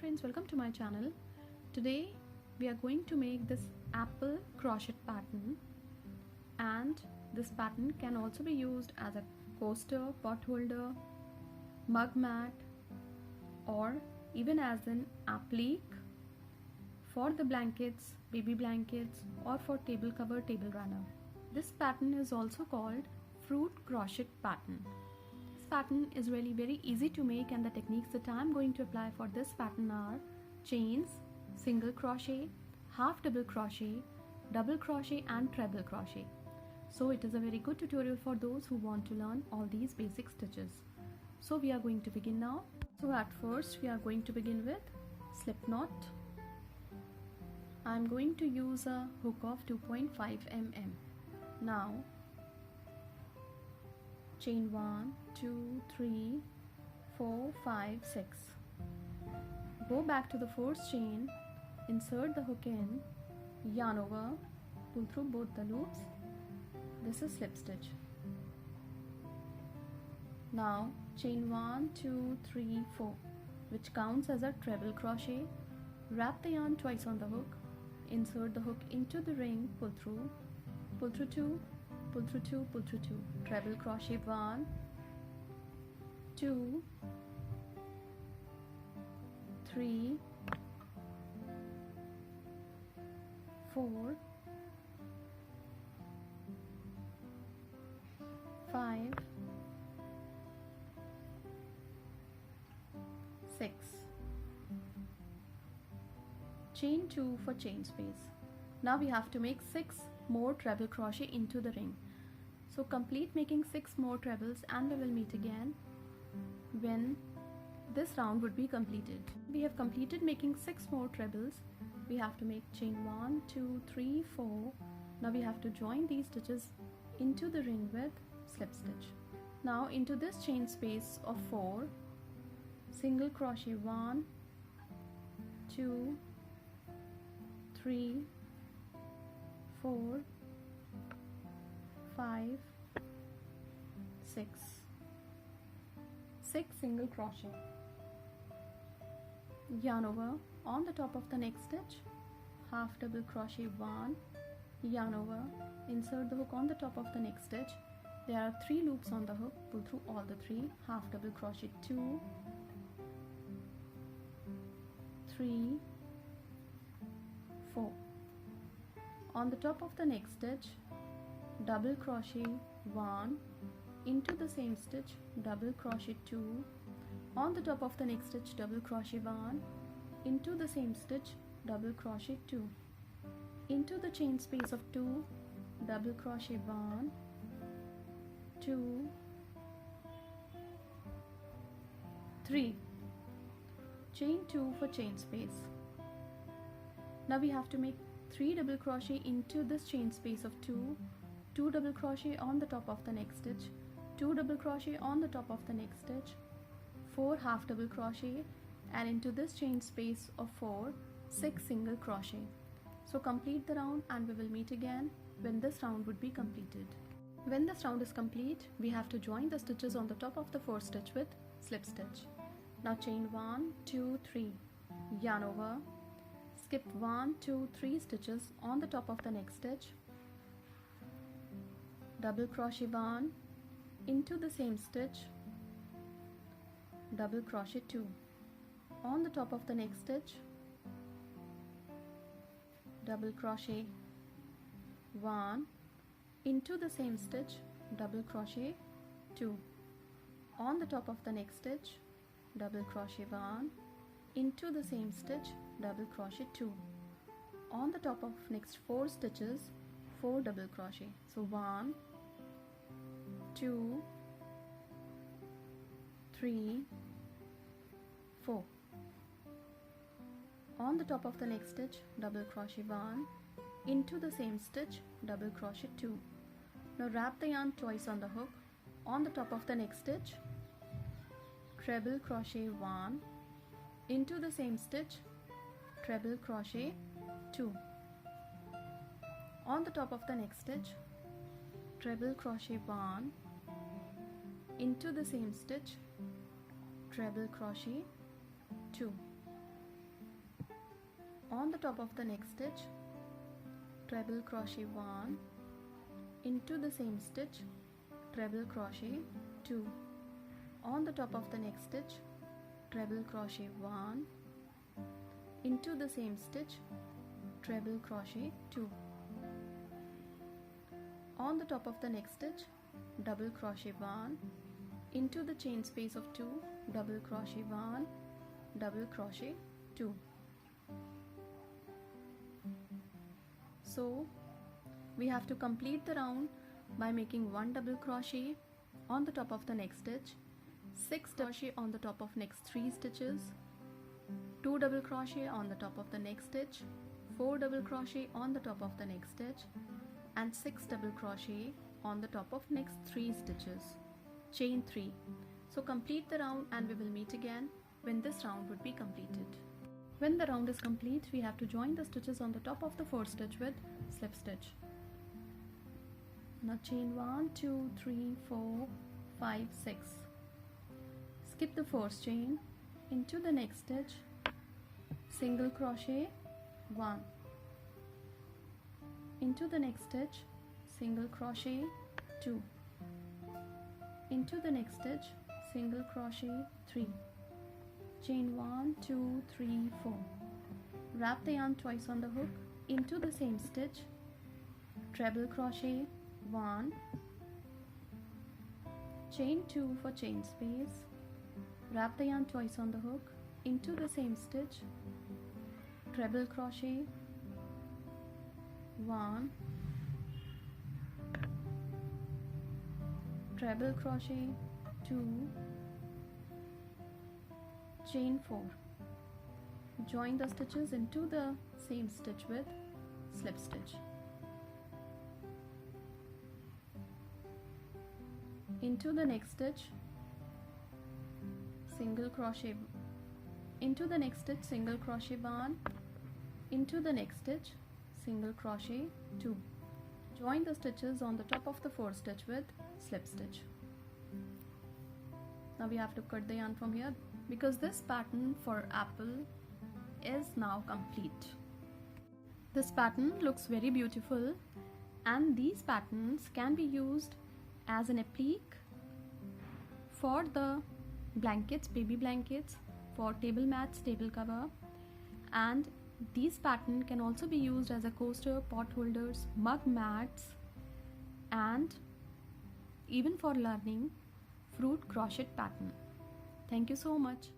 friends, welcome to my channel. Today we are going to make this apple crochet pattern, and this pattern can also be used as a coaster, pot holder, mug mat, or even as an applique for the blankets, baby blankets, or for table cover, table runner. This pattern is also called fruit crochet pattern. This pattern is really very easy to make, and the techniques that I am going to apply for this pattern are chains, single crochet, half double crochet, double crochet and treble crochet. So it is a very good tutorial for those who want to learn all these basic stitches. So we are going to begin now. So at first we are going to begin with slip knot. I am going to use a hook of 2.5 mm. Now chain 1, 2, 3, 4, 5, 6. Go back to the first chain, insert the hook in, yarn over, pull through both the loops. This is slip stitch. Now chain 1, 2, 3, 4, which counts as a treble crochet. Wrap the yarn twice on the hook, insert the hook into the ring, pull through 2, pull through 2, pull through 2, treble crochet 1, 2, 3, 4, 5, 6. Chain 2 for chain space. Now we have to make 6 more treble crochet into the ring. So complete making 6 more trebles, and we will meet again when this round would be completed. We have completed making 6 more trebles. We have to make chain 1, 2, 3, 4. Now we have to join these stitches into the ring with slip stitch. Now into this chain space of 4, single crochet 1, 2, 3, 4, 5, 6. 6 single crochet. Yarn over on the top of the next stitch, half double crochet 1, yarn over, insert the hook on the top of the next stitch. There are 3 loops on the hook, pull through all the 3, half double crochet 2, 3, 4. On the top of the next stitch, double crochet 1, into the same stitch, double crochet 2, on the top of the next stitch, double crochet 1, into the same stitch, double crochet 2, into the chain space of 2, double crochet 1, 2, 3, chain 2 for chain space. Now we have to make 3 double crochet into this chain space of 2, 2 double crochet on the top of the next stitch, 2 double crochet on the top of the next stitch, 4 half double crochet, and into this chain space of 4, 6 single crochet. So complete the round, and we will meet again when this round would be completed. When this round is complete, we have to join the stitches on the top of the first stitch with slip stitch. Now chain 1, 2, 3, yarn over, skip 1, 2, 3 stitches on the top of the next stitch, double crochet 1, into the same stitch, double crochet 2, on the top of the next stitch, double crochet 1, into the same stitch, double crochet 2, on the top of the next stitch, double crochet 1, into the same stitch, double crochet 2, on the top of next 4 stitches, 4 double crochet. So 1, 2, 3, 4. On the top of the next stitch, double crochet 1, into the same stitch, double crochet 2. Now wrap the yarn twice on the hook. On the top of the next stitch, treble crochet 1, into the same stitch, treble crochet 2. On the top of the next stitch, treble crochet 1, into the same stitch, treble crochet 2. On the top of the next stitch, treble crochet 1, into the same stitch, treble crochet 2. On the top of the next stitch, treble crochet 1, into the same stitch, treble crochet 2. On the top of the next stitch, double crochet 1, into the chain space of 2, double crochet 1, double crochet 2. So we have to complete the round by making 1 double crochet on the top of the next stitch, 6 crochet on the top of next 3 stitches, 2 double crochet on the top of the next stitch, 4 double crochet on the top of the next stitch, and 6 double crochet on the top of next 3 stitches. Chain 3. So complete the round and we will meet again when this round would be completed. When the round is complete, we have to join the stitches on the top of the fourth stitch with slip stitch. Now chain 1, 2, 3, 4, 5, 6. Skip the first chain, into the next stitch, single crochet 1. Into the next stitch, single crochet 2. Into the next stitch, single crochet 3. Chain 1, 2, 3, 4. Wrap the yarn twice on the hook, into the same stitch, treble crochet 1, chain 2 for chain space, wrap the yarn twice on the hook, into the same stitch, treble crochet 1, treble crochet 2, chain 4. Join the stitches into the same stitch with slip stitch. Into the next stitch, single crochet, into the next stitch, single crochet 1, into the next stitch, single crochet 2. Join the stitches on the top of the fourth stitch with slip stitch. Now we have to cut the yarn from here because this pattern for apple is now complete. This pattern looks very beautiful, and these patterns can be used as an applique for the blankets, baby blankets, for table mats, table cover, and these pattern can also be used as a coaster, pot holders, mug mats, and even for learning fruit crochet pattern. Thank you so much.